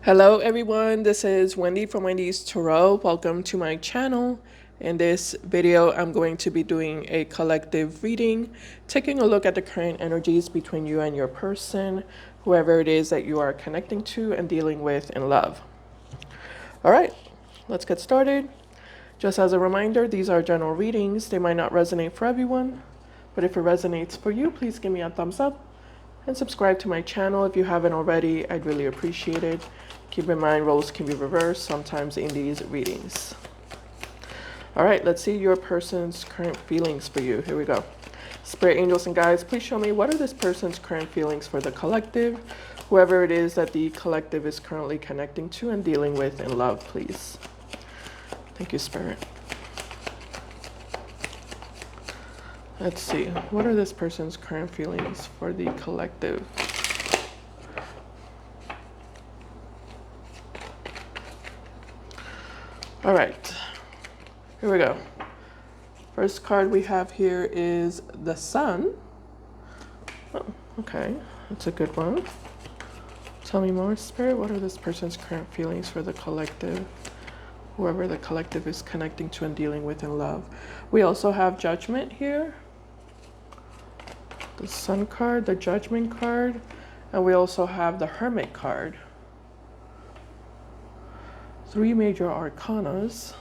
Hello everyone, this is Wendy from Wendys Tarot. Welcome to my channel. In this video, I'm going to be doing a collective reading, taking a look at the current energies between you and your person, whoever it is that you are connecting to and dealing with in love. All right, let's get started. Just as a reminder, these are general readings. They might not resonate for everyone, but if it resonates for you, please give me a thumbs up and subscribe to my channel if you haven't already. I'd really appreciate it. Keep in mind, roles can be reversed sometimes in these readings. All right, let's see your person's current feelings for you. Here we go. Spirit, angels, and guides, please show me what are this person's current feelings for the collective, whoever it is that the collective is currently connecting to and dealing with in love, please. Thank you, Spirit. Let's see. What are this person's current feelings for the collective? All right. Here we go. First card we have here is the Sun. Oh, okay. That's a good one. Tell me more, Spirit. What are this person's current feelings for the collective, whoever the collective is connecting to and dealing with in love? We also have Judgment here. The Sun card, the Judgment card, and we also have the Hermit card. Three major arcanas.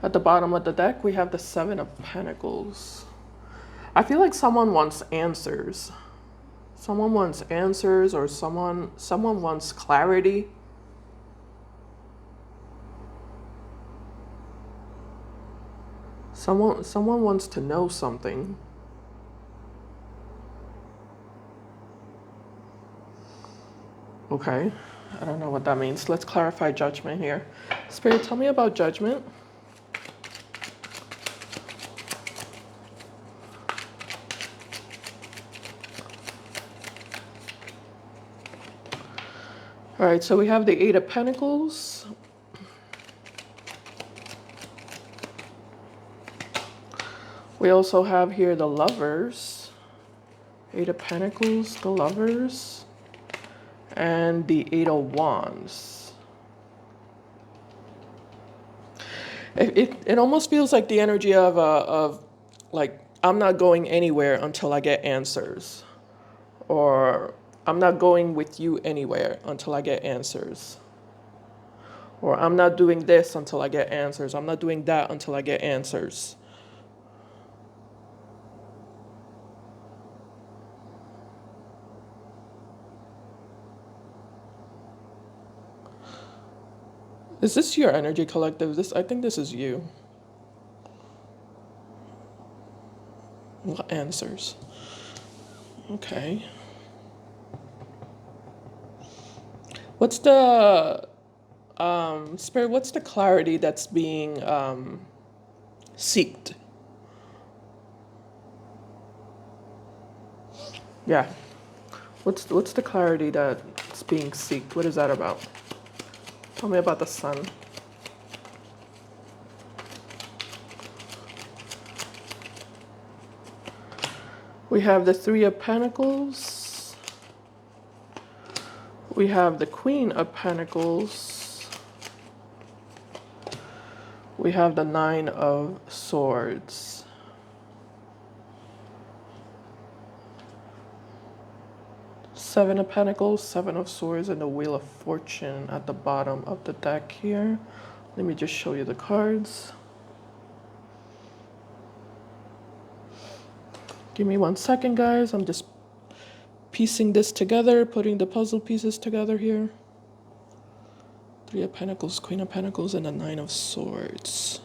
At the bottom of the deck, we have the Seven of Pentacles. I feel like someone wants answers. Someone wants answers, or someone wants clarity. Someone wants to know something. Okay, I don't know what that means. Let's clarify Judgment here. Spirit, tell me about Judgment. All right, so we have the Eight of Pentacles. We also have here the Lovers. Eight of Pentacles, the Lovers, and the Eight of Wands. It almost feels like the energy of like, I'm not going anywhere until I get answers, or I'm not going with you anywhere until I get answers, or I'm not doing this until I get answers. I'm not doing that until I get answers. Is this your energy, collective? I think this is you. What answers? Okay. What's the Spirit? What's the clarity that's being seeked? Yeah. What's the clarity that's being seeked? What is that about? Tell me about the Sun. We have the Three of Pentacles. We have the Queen of Pentacles. We have the Nine of Swords. Seven of Pentacles, Seven of Swords, and the Wheel of Fortune at the bottom of the deck here. Let me just show you the cards. Give me 1 second, guys. I'm just piecing this together, putting the puzzle pieces together here. Three of Pentacles, Queen of Pentacles, and the Nine of Swords.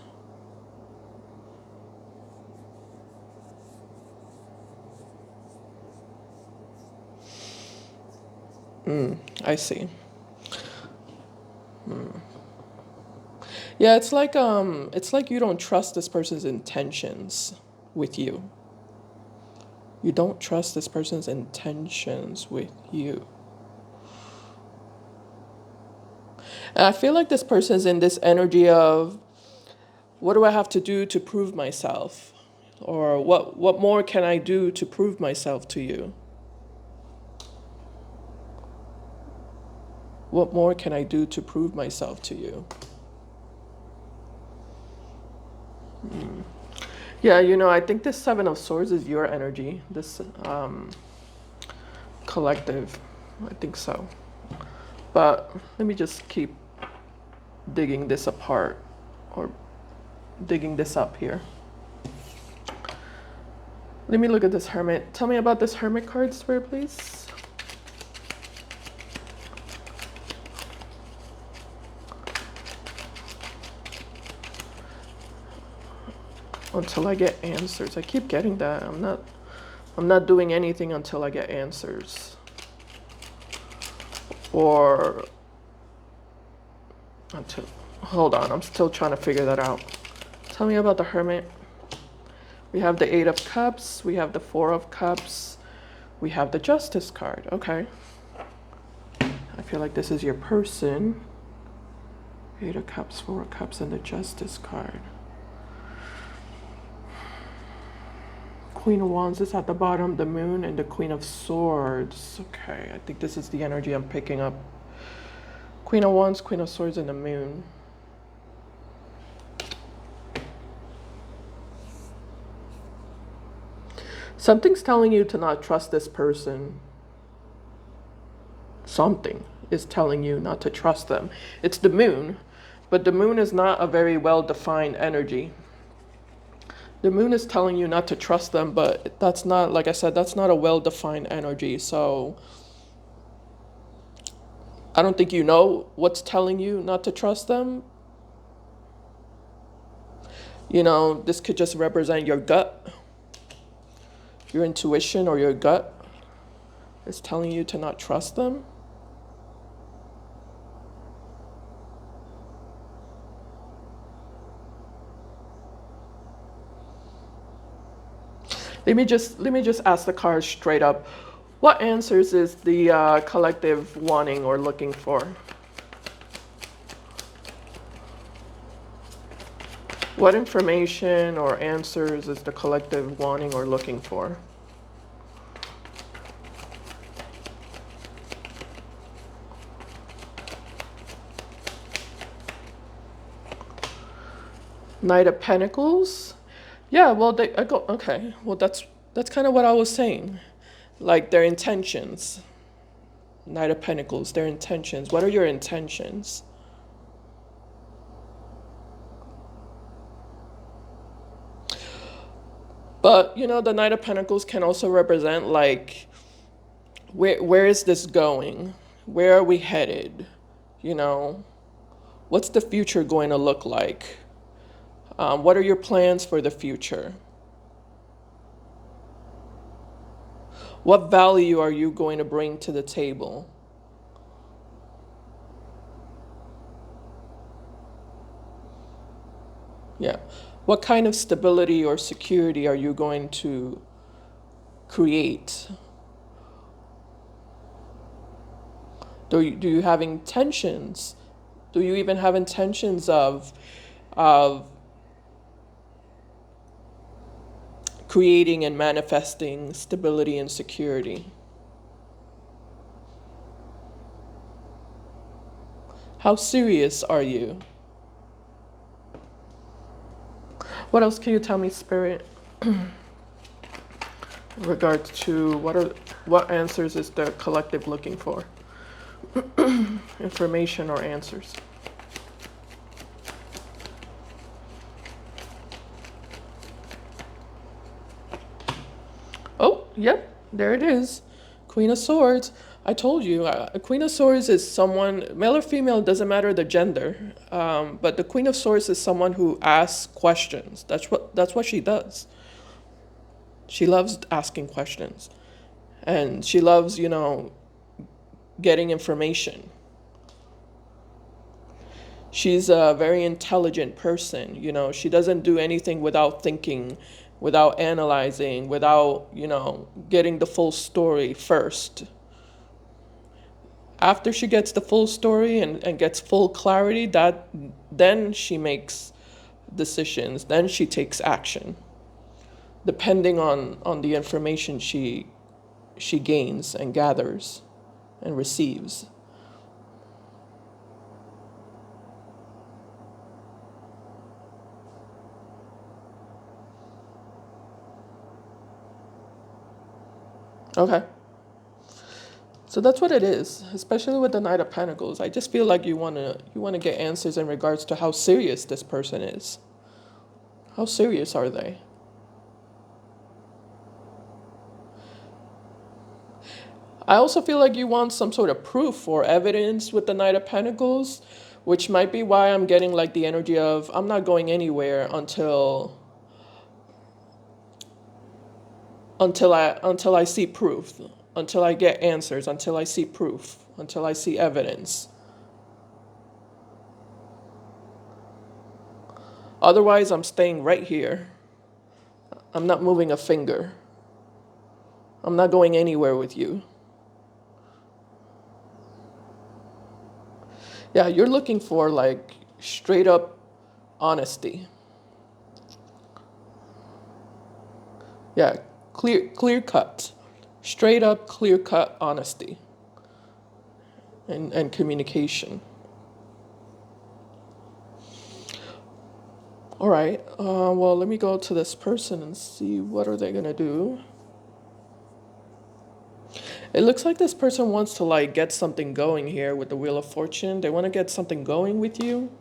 I see. Yeah, it's like you don't trust this person's intentions with you. You don't trust this person's intentions with you. And I feel like this person's in this energy of, what do I have to do to prove myself? Or what more can I do to prove myself to you? What more can I do to prove myself to you? Yeah, I think this Seven of Swords is your energy. This collective. I think so. But let me just keep digging this apart, or digging this up here. Let me look at this Hermit. Tell me about this Hermit card, Spirit, please. Until I get answers. I keep getting that. I'm not doing anything until I get answers. Or until, hold on, I'm still trying to figure that out. Tell me about the Hermit. We have the Eight of Cups, we have the Four of Cups, we have the Justice card. Okay. I feel like this is your person. Eight of Cups, Four of Cups, and the Justice card. Queen of Wands is at the bottom, the Moon, and the Queen of Swords. Okay, I think this is the energy I'm picking up. Queen of Wands, Queen of Swords, and the Moon. Something's telling you to not trust this person. Something is telling you not to trust them. It's the Moon, but the Moon is not a very well-defined energy. The Moon is telling you not to trust them, but that's not, like I said, that's not a well-defined energy. So I don't think you know what's telling you not to trust them. This could just represent your gut, your intuition, or your gut is telling you to not trust them. Let me just ask the cards straight up. What answers is the collective wanting or looking for? What information or answers is the collective wanting or looking for? Knight of Pentacles. Yeah, well, okay. Well, that's kind of what I was saying. Like their intentions. Knight of Pentacles, their intentions. What are your intentions? But, the Knight of Pentacles can also represent like, where is this going? Where are we headed? What's the future going to look like? What are your plans for the future? What value are you going to bring to the table? Yeah. What kind of stability or security are you going to create? Do you have intentions? Do you even have intentions of creating and manifesting stability and security? How serious are you? What else can you tell me, Spirit, in regards to what answers is the collective looking for? Information or answers? Oh, yep, there it is. Queen of Swords. I told you, a Queen of Swords is someone, male or female, doesn't matter the gender, but the Queen of Swords is someone who asks questions. That's what she does. She loves asking questions, and she loves, getting information. She's a very intelligent person. She doesn't do anything without thinking, without analyzing, without, getting the full story first. After she gets the full story and gets full clarity, then she makes decisions, then she takes action. depending on the information she gains and gathers and receives. Okay. So that's what it is, especially with the Knight of Pentacles. I just feel like you wanna get answers in regards to how serious this person is. How serious are they? I also feel like you want some sort of proof or evidence with the Knight of Pentacles, which might be why I'm getting like the energy of I'm not going anywhere until I see proof, until I get answers, until I see proof, until I see evidence. Otherwise, I'm staying right here. I'm not moving a finger. I'm not going anywhere with you. Yeah, you're looking for like straight up honesty. Yeah, clear cut. Straight up clear cut honesty and communication. All right. Well, let me go to this person and see what are they gonna do. It looks like this person wants to like get something going here with the Wheel of Fortune. They want to get something going with you.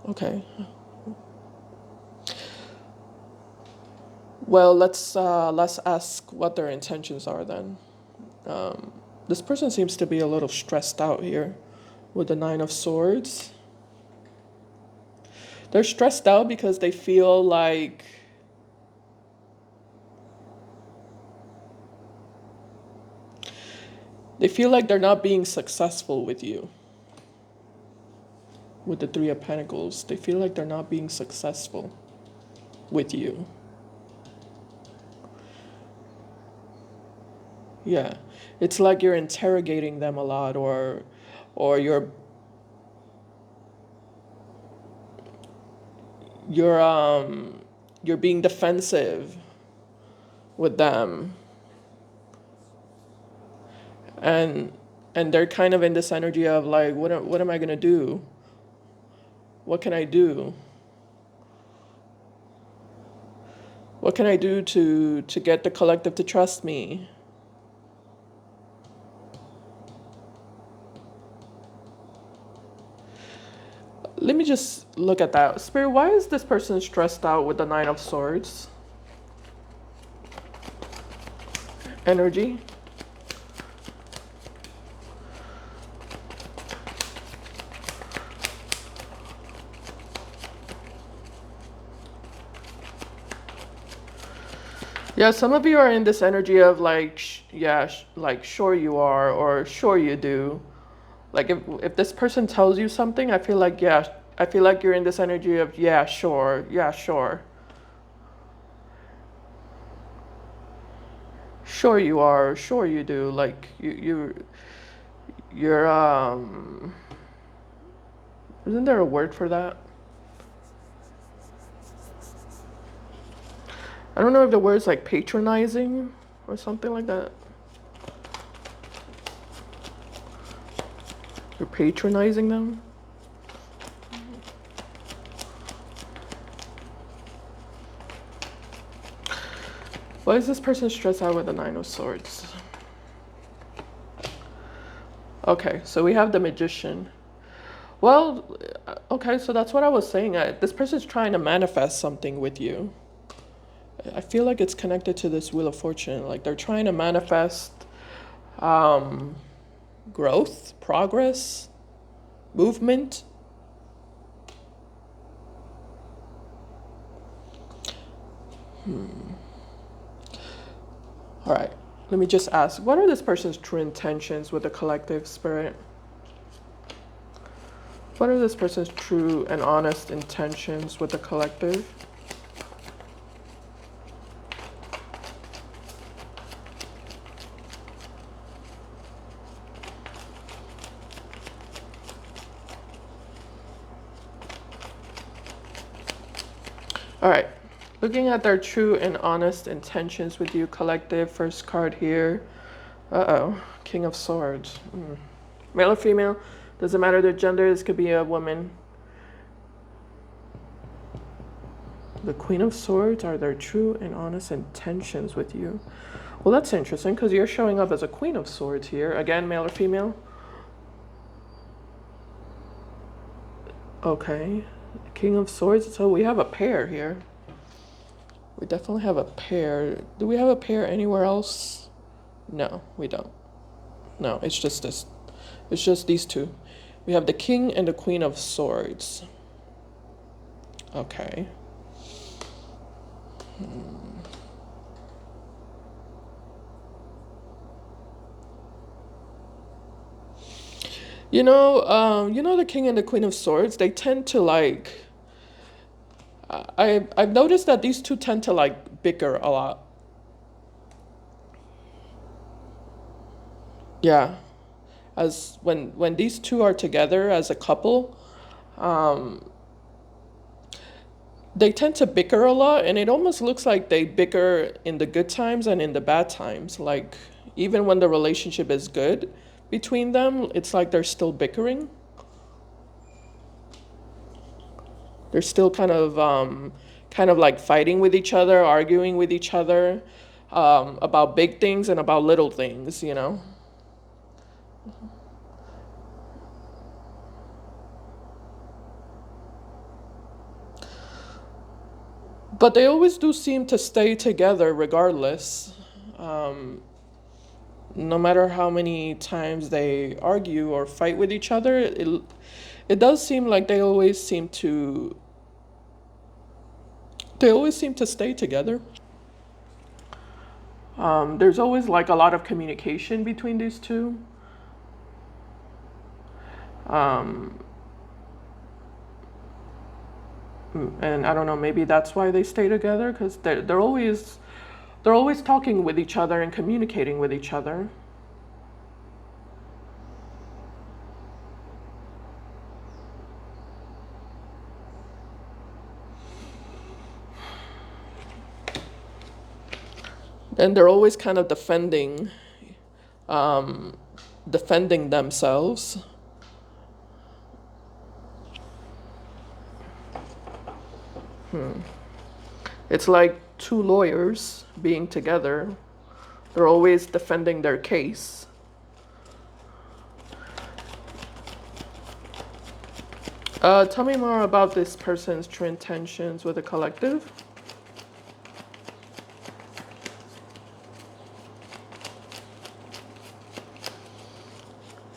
Okay. Well, let's ask what their intentions are then. This person seems to be a little stressed out here with the Nine of Swords. They're stressed out because they feel like they're not being successful with you. With the Three of Pentacles, they feel like they're not being successful with you. Yeah. It's like you're interrogating them a lot, or you're you're being defensive with them. And they're kind of in this energy of like, what am I gonna do? What can I do? What can I do to get the collective to trust me? Let me just look at that. Spirit, why is this person stressed out with the Nine of Swords? Energy. Yeah, some of you are in this energy of like, like sure you are, or sure you do. Like if this person tells you something, I feel like, yeah, I feel like you're in this energy of, yeah, sure, yeah, sure. Sure you are, sure you do. Like you're isn't there a word for that? I don't know if the word's like patronizing or something like that. You're patronizing them. Why is this person stressed out with the Nine of Swords? Okay, so we have the Magician. Well, okay, so that's what I was saying. This person's trying to manifest something with you. I feel like it's connected to this Wheel of Fortune. Like they're trying to manifest growth, progress, movement. All right, let me just ask, what are this person's true intentions with the collective, Spirit? What are this person's true and honest intentions with the collective? All right. Looking at their true and honest intentions with you, collective. First card here. Uh-oh. King of Swords. Male or female. Doesn't matter their gender. This could be a woman. The Queen of Swords are their true and honest intentions with you. Well, that's interesting because you're showing up as a Queen of Swords here. Again, male or female? Okay. King of Swords. So we have a pair here. We definitely have a pair. Do we have a pair anywhere else? No, we don't. No, it's just this. It's just these two. We have the King and the Queen of Swords. Okay. You know the King and the Queen of Swords, they tend to like I've noticed that these two tend to like bicker a lot. Yeah. As when these two are together as a couple, they tend to bicker a lot, and it almost looks like they bicker in the good times and in the bad times. Like even when the relationship is good between them, it's like they're still bickering. They're still kind of like fighting with each other, arguing with each other, about big things and about little things, you know. But they always do seem to stay together regardless. No matter how many times they argue or fight with each other, it does seem like they always seem to stay together. There's always like a lot of communication between these two. And I don't know, maybe that's why they stay together because they're always talking with each other and communicating with each other. And they're always kind of defending themselves. It's like two lawyers being together. They're always defending their case. Tell me more about this person's true intentions with the collective.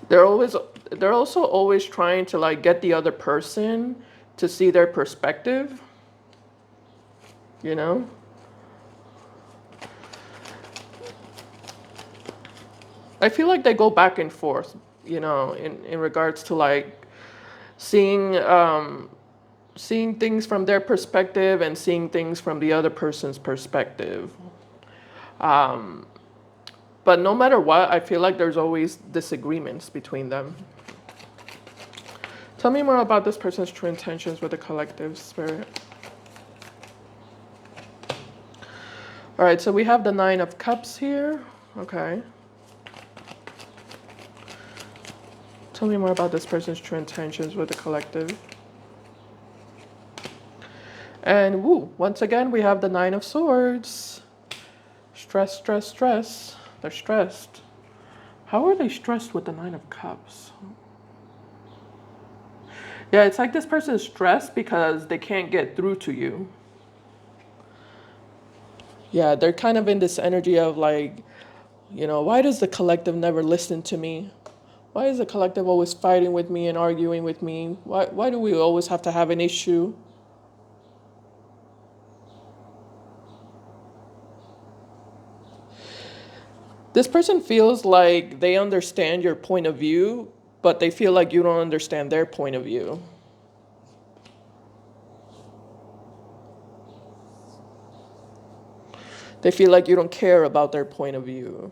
They're always they're also always trying to like get the other person to see their perspective, you know? I feel like they go back and forth, you know, in regards to like seeing things from their perspective and seeing things from the other person's perspective. But no matter what, I feel like there's always disagreements between them. Tell me more about this person's true intentions with the collective, Spirit. All right, so we have the Nine of Cups here. Okay. Tell me more about this person's true intentions with the collective. And woo, once again, we have the Nine of Swords. Stress, stress, stress. They're stressed. How are they stressed with the Nine of Cups? Yeah, it's like this person is stressed because they can't get through to you. Yeah, they're kind of in this energy of like, you know, why does the collective never listen to me? Why is the collective always fighting with me and arguing with me? Why do we always have to have an issue? This person feels like they understand your point of view, but they feel like you don't understand their point of view. They feel like you don't care about their point of view.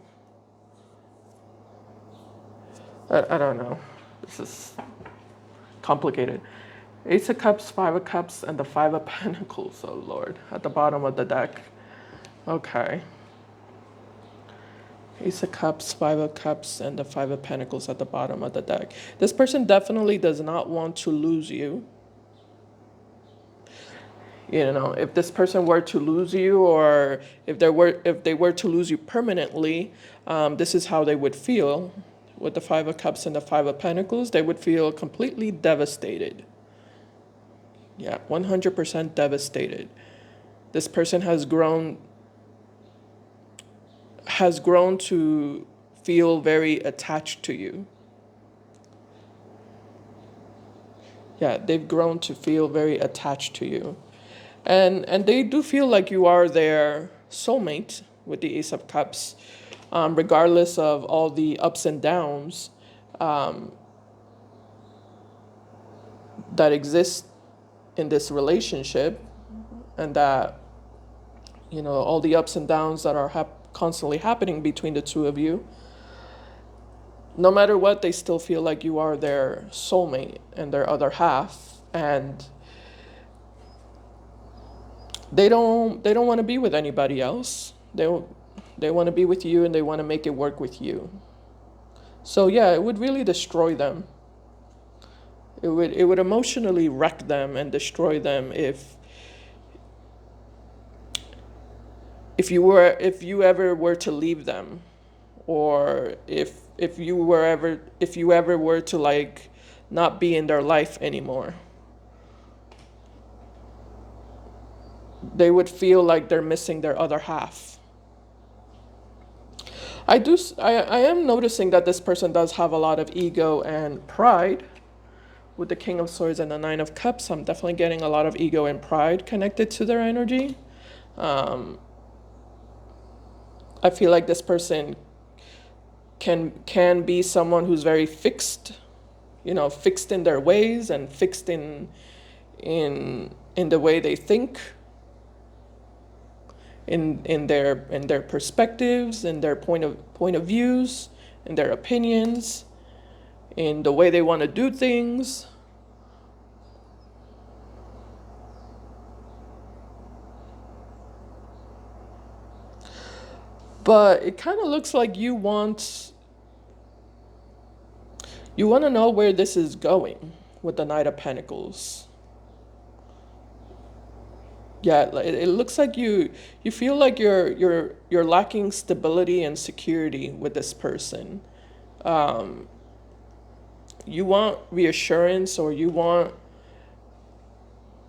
I don't know. This is complicated. Ace of Cups, Five of Cups, and the Five of Pentacles. Oh, Lord. At the bottom of the deck. Okay. Ace of Cups, Five of Cups, and the Five of Pentacles at the bottom of the deck. This person definitely does not want to lose you. You know, if this person were to lose you, or if they were to lose you permanently, this is how they would feel. With the Five of Cups and the Five of Pentacles, they would feel completely devastated. Yeah, 100% devastated. This person has grown to feel very attached to you. Yeah, they've grown to feel very attached to you. And they do feel like you are their soulmate with the Ace of Cups, regardless of all the ups and downs that exist in this relationship, and that, you know, all the ups and downs that are constantly happening between the two of you. No matter what, they still feel like you are their soulmate and their other half, and they don't want to be with anybody else. They want to be with you, and they want to make it work with you. So yeah, it would really destroy them. It would emotionally wreck them and destroy them if you ever were to leave them, or if you ever were to, like, not be in their life anymore. They would feel like they're missing their other half. I am noticing that this person does have a lot of ego and pride. With the King of Swords and the Nine of Cups, I'm definitely getting a lot of ego and pride connected to their energy. I feel like this person can be someone who's very fixed, you know, fixed in their ways, and fixed in the way they think, in their perspectives, in their point of views, in their opinions, in the way they want to do things. But it kind of looks like you want to know where this is going with the Knight of Pentacles. Yeah, it looks like you feel like you're lacking stability and security with this person. You want reassurance, or you want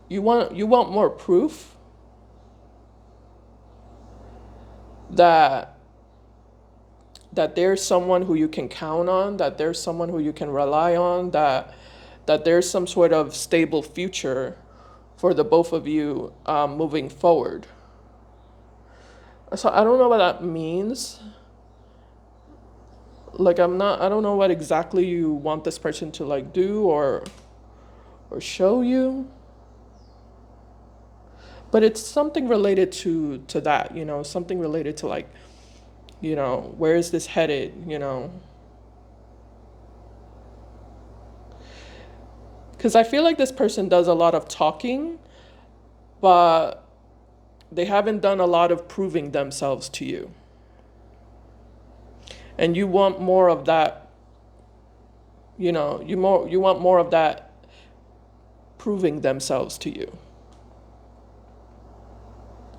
more proof that there's someone who you can count on, that there's someone who you can rely on, that there's some sort of stable future for the both of you moving forward. So I don't know what that means. Like, I don't know what exactly you want this person to, like, do or show you. But it's something related to that, you know, something related to, like, you know, where is this headed, you know? Because I feel like this person does a lot of talking, but they haven't done a lot of proving themselves to you. And you want more of that, you know, you want more of that proving themselves to you.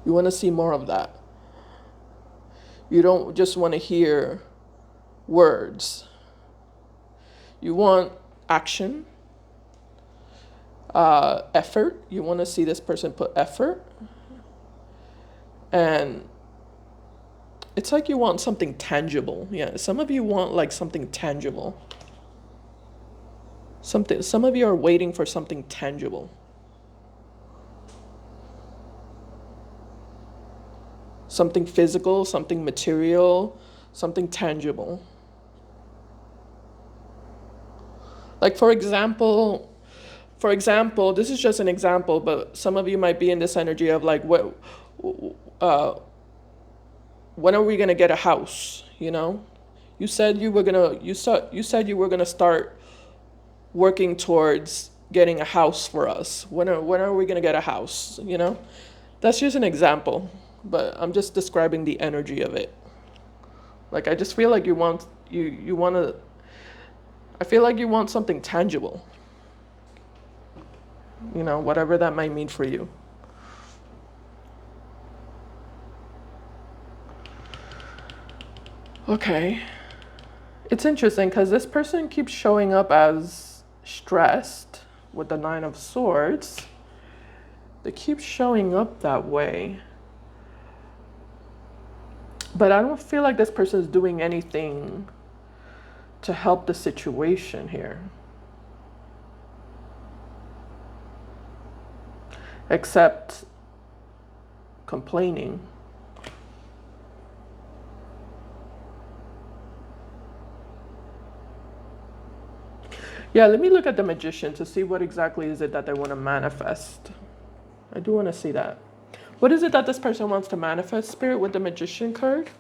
You want to see more of that. You don't just want to hear words. You want action, effort. You want to see this person put effort. And it's like you want something tangible. Yeah, some of you want, like, something tangible. Some of you are waiting for something tangible. Something physical, something material, something tangible. Like, for example, this is just an example, but some of you might be in this energy of, like, when are we gonna get a house? You know, you said you were gonna start working towards getting a house for us. When are we gonna get a house? You know, that's just an example, but I'm just describing the energy of it. Like I just feel like you want to. I feel like you want something tangible. You know, whatever that might mean for you. Okay. It's interesting because this person keeps showing up as stressed with the Nine of Swords. They keep showing up that way. But I don't feel like this person is doing anything to help the situation here. Except complaining. Yeah, let me look at the Magician to see what exactly is it that they want to manifest. I do want to see that. What is it that this person wants to manifest, Spirit, with the Magician card?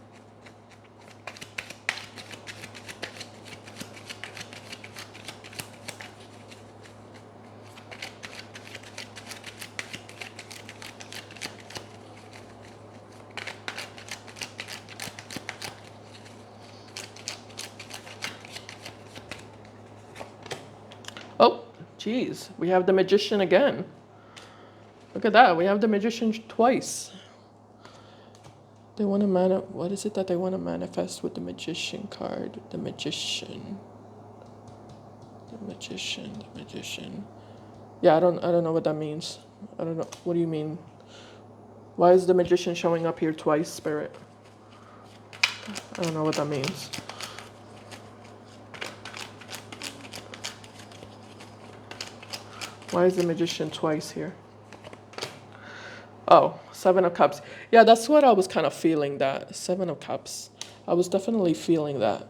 Oh, geez, we have the Magician again. Look at that, we have the Magician twice. They want to what is it that they want to manifest with the Magician card? The Magician. The Magician, the Magician. Yeah, I don't know what that means. I don't know. What do you mean? Why is the Magician showing up here twice, Spirit? I don't know what that means. Why is the Magician twice here? Oh, Seven of Cups. Yeah, that's what I was kind of feeling, that. Seven of Cups. I was definitely feeling that.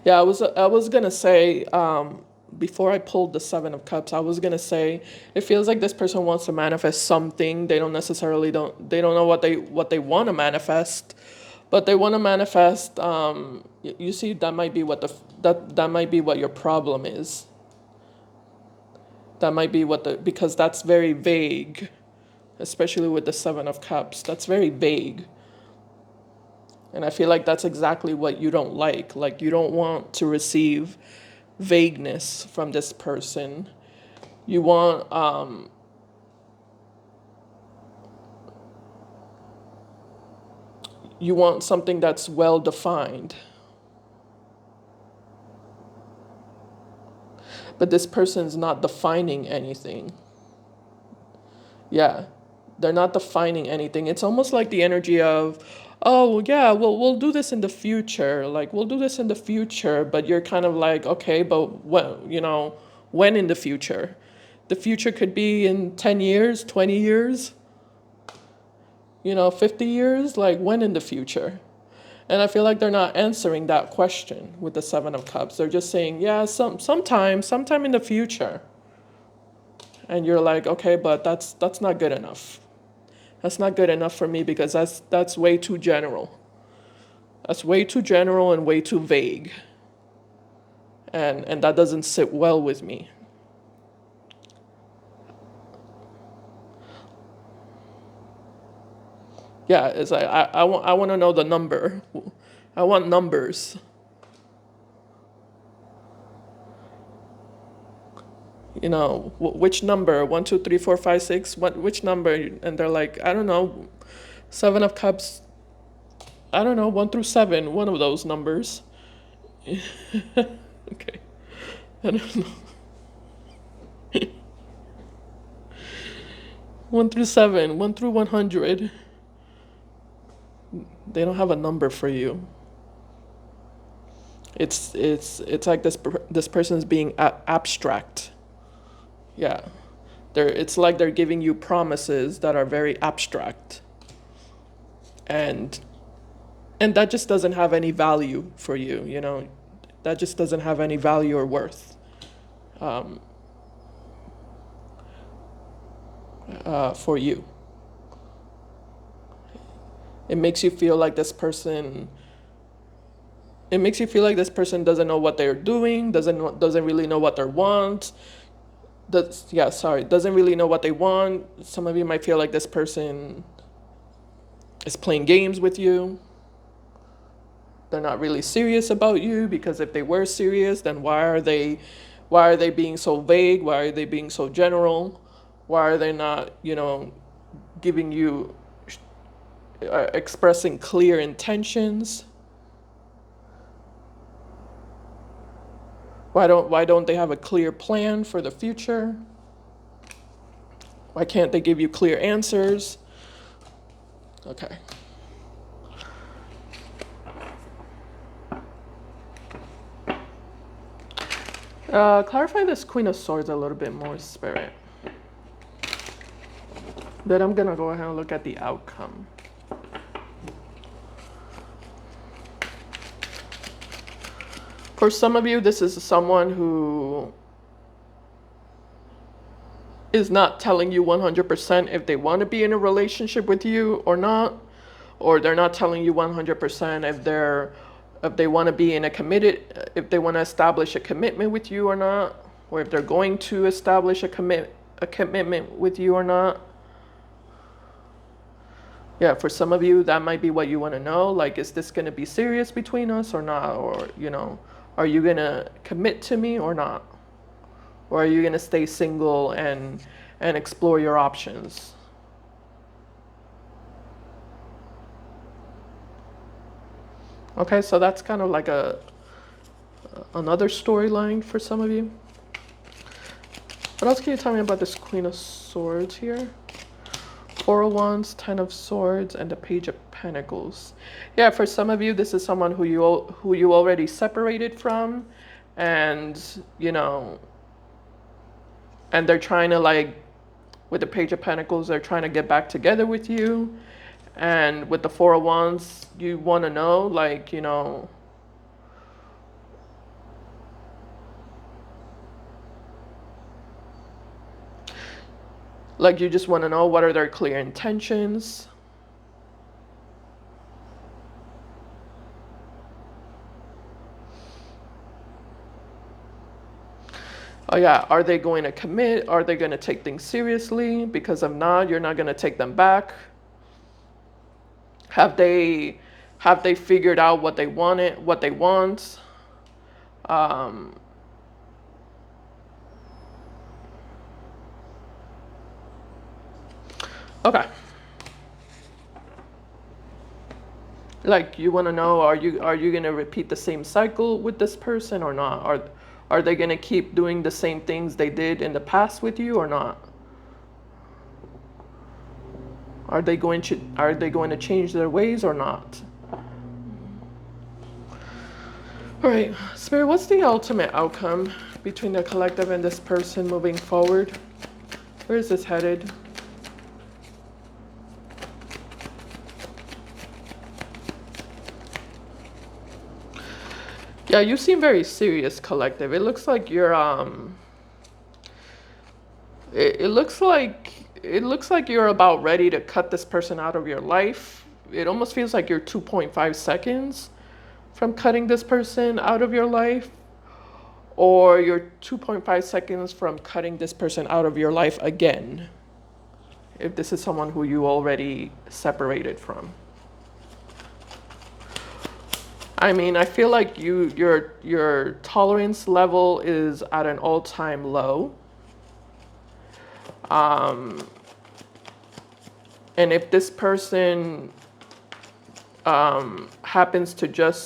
Yeah, I was gonna say, before I pulled the Seven of Cups, I was gonna say it feels like this person wants to manifest something. They don't necessarily they don't know what they want to manifest, but they want to manifest. You see, that might be what that might be what your problem is. That might be because that's very vague, especially with the Seven of Cups. That's very vague. And I feel like that's exactly what you don't like. Like, you don't want to receive vagueness from this person. You want, something that's well defined. But this person's not defining anything. Yeah, they're not defining anything. It's almost like the energy of, oh yeah, we'll do this in the future. Like, we'll do this in the future, but you're kind of like, okay, but when in the future? The future could be in 10 years, 20 years, 50 years, like when in the future? And I feel like they're not answering that question with the Seven of Cups. They're just saying, yeah, sometime in the future. And you're like, okay, but that's not good enough. That's not good enough for me because that's way too general. That's way too general and way too vague. And that doesn't sit well with me. Yeah, it's like I want to know the number. I want numbers. Which number? 1, 2, 3, 4, 5, 6. Which number? And they're like, I don't know. Seven of Cups. I don't know. 1 through 7. One of those numbers. Okay. I don't know. 1 through 7. 1 through 100. They don't have a number for you. It's like this person's being abstract. Yeah. It's like they're giving you promises that are very abstract. And that just doesn't have any value for you, That just doesn't have any value or worth for you. It makes you feel like this person it makes you feel like this person doesn't know what they're doing, doesn't really know what they want. Doesn't really know what they want. Some of you might feel like this person is playing games with you. They're not really serious about you, because if they were serious, then why are they being so vague? Why are they being so general? Why are they not, giving you expressing clear intentions? Why don't they have a clear plan for the future? Why can't they give you clear answers? Okay. Clarify this Queen of Swords a little bit more, Spirit. Then I'm gonna go ahead and look at the outcome. For some of you, this is someone who is not telling you 100% if they want to be in a relationship with you or not, or they're not telling you 100% if they want to be in if they want to establish a commitment with you or not, or if they're going to establish a commitment with you or not. Yeah, for some of you, that might be what you want to know. Like, is this going to be serious between us or not? Or, are you going to commit to me or not? Or are you going to stay single and explore your options? Okay, so that's kind of like another storyline for some of you. What else can you tell me about this Queen of Swords here? Four of Wands, Ten of Swords, and the Page of Pentacles. Yeah, for some of you, this is someone who you already separated from, and and they're trying to, like, with the Page of Pentacles, they're trying to get back together with you, and with the Four of Wands, you want to know, like, like, you just want to know what are their clear intentions. Oh yeah, are they going to commit? Are they going to take things seriously? Because if not, you're not going to take them back. Have they figured out what they want? Okay. Like, you want to know, are you going to repeat the same cycle with this person or not? Are they going to keep doing the same things they did in the past with you or not? Are they going to change their ways or not? All right, Spirit, what's the ultimate outcome between the collective and this person moving forward? Where is this headed? Yeah, you seem very serious, collective. It looks like you're it looks like you're about ready to cut this person out of your life. It almost feels like you're 2.5 seconds from cutting this person out of your life, or you're 2.5 seconds from cutting this person out of your life again, if this is someone who you already separated from. I mean, I feel like your tolerance level is at an all-time low. And if this person happens to just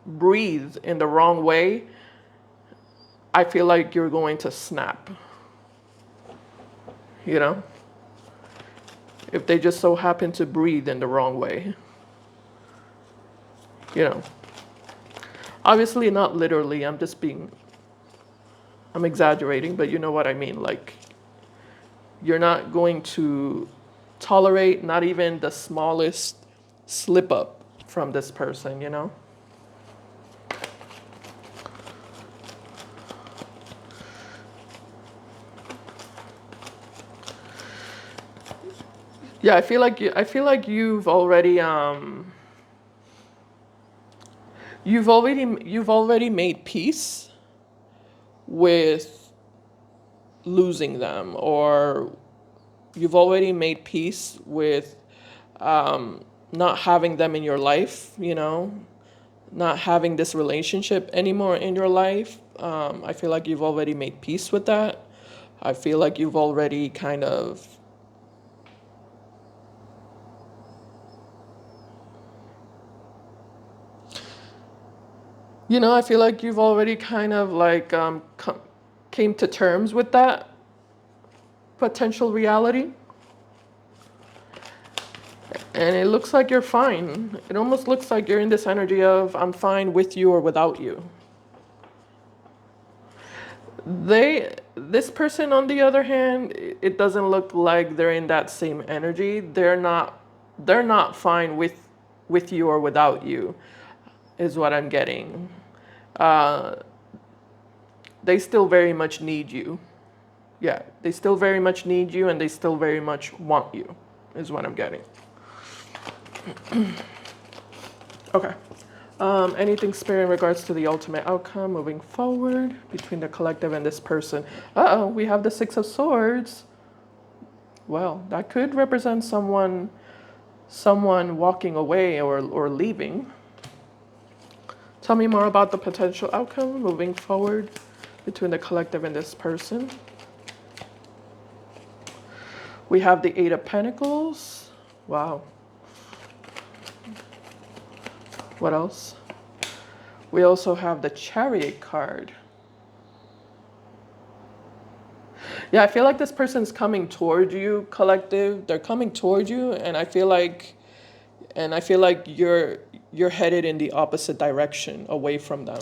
breathe in the wrong way, I feel like you're going to snap. If they just so happen to breathe in the wrong way. Obviously not literally, I'm exaggerating, but you know what I mean. Like, you're not going to tolerate not even the smallest slip up from this person, Yeah, I feel like you've already you've already made peace with losing them, or you've already made peace with not having them in your life, you know, not having this relationship anymore in your life. I feel like you've already made peace with that. I feel like you've already kind of, you know, I feel like you've already kind of like came to terms with that potential reality. And it looks like you're fine. It almost looks like you're in this energy of I'm fine with you or without you. This person on the other hand, it doesn't look like they're in that same energy. They're not fine with you or without you, is what I'm getting. They still very much need you. Yeah, they still very much need you, and they still very much want you, is what I'm getting. Okay. Anything spirit in regards to the ultimate outcome moving forward between the collective and this person? Uh-oh, we have the Six of Swords. Well, that could represent someone walking away or leaving. Tell me more about the potential outcome moving forward between the collective and this person. We have the Eight of Pentacles. Wow. What else? We also have the Chariot card. Yeah, I feel like this person's coming toward you, collective. They're coming toward you, and I feel like you're headed in the opposite direction, away from them.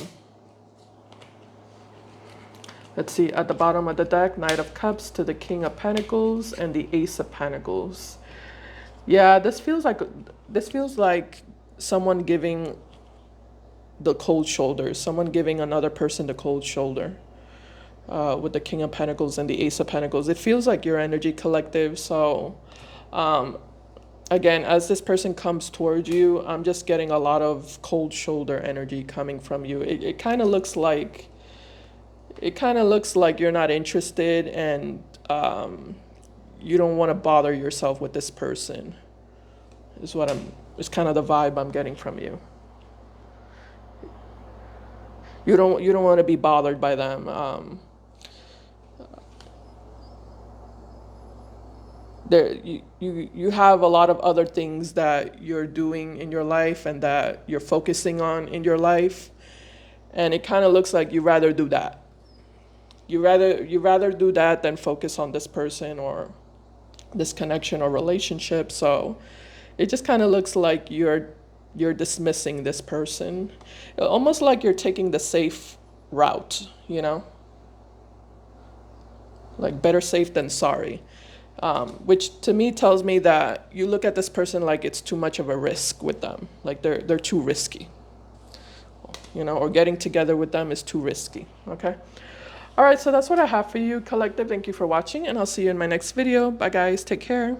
Let's see, at the bottom of the deck, Knight of Cups to the King of Pentacles and the Ace of Pentacles. Yeah, this feels like someone giving the cold shoulder, someone giving another person the cold shoulder. With the King of Pentacles and the Ace of Pentacles, it feels like your energy, collective. So again, as this person comes towards you, I'm just getting a lot of cold shoulder energy coming from you. It kind of looks like you're not interested, and you don't want to bother yourself with this person. It's kind of the vibe I'm getting from you. You don't want to be bothered by them. You have a lot of other things that you're doing in your life and that you're focusing on in your life, and it kind of looks like you rather do that. You rather do that than focus on this person or this connection or relationship. So it just kind of looks like you're dismissing this person, almost like you're taking the safe route, you know, like better safe than sorry. Which to me tells me that you look at this person like it's too much of a risk with them, like they're too risky, you know, or getting together with them is too risky. Okay. All right, so that's what I have for you, collective. Thank you for watching, and I'll see you in my next video. Bye guys, take care.